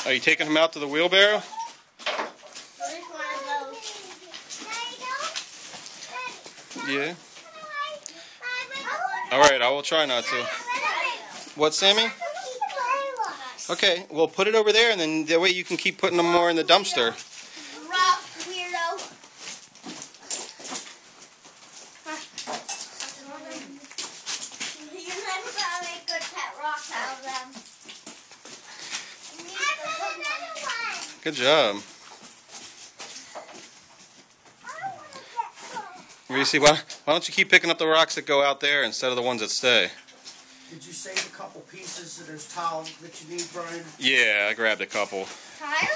Are you taking him out to the wheelbarrow? Yeah. Alright, I will try not to. What, Sammy? Okay, well put it over there and then that way you can keep putting them more in the dumpster. Rough weirdo. You're never gonna make good pet rocks out of them. Good job. Reese, why don't you keep picking up the rocks that go out there instead of the ones that stay? Did you save a couple pieces of those towels that you need, Brian? Yeah, I grabbed a couple. Tires?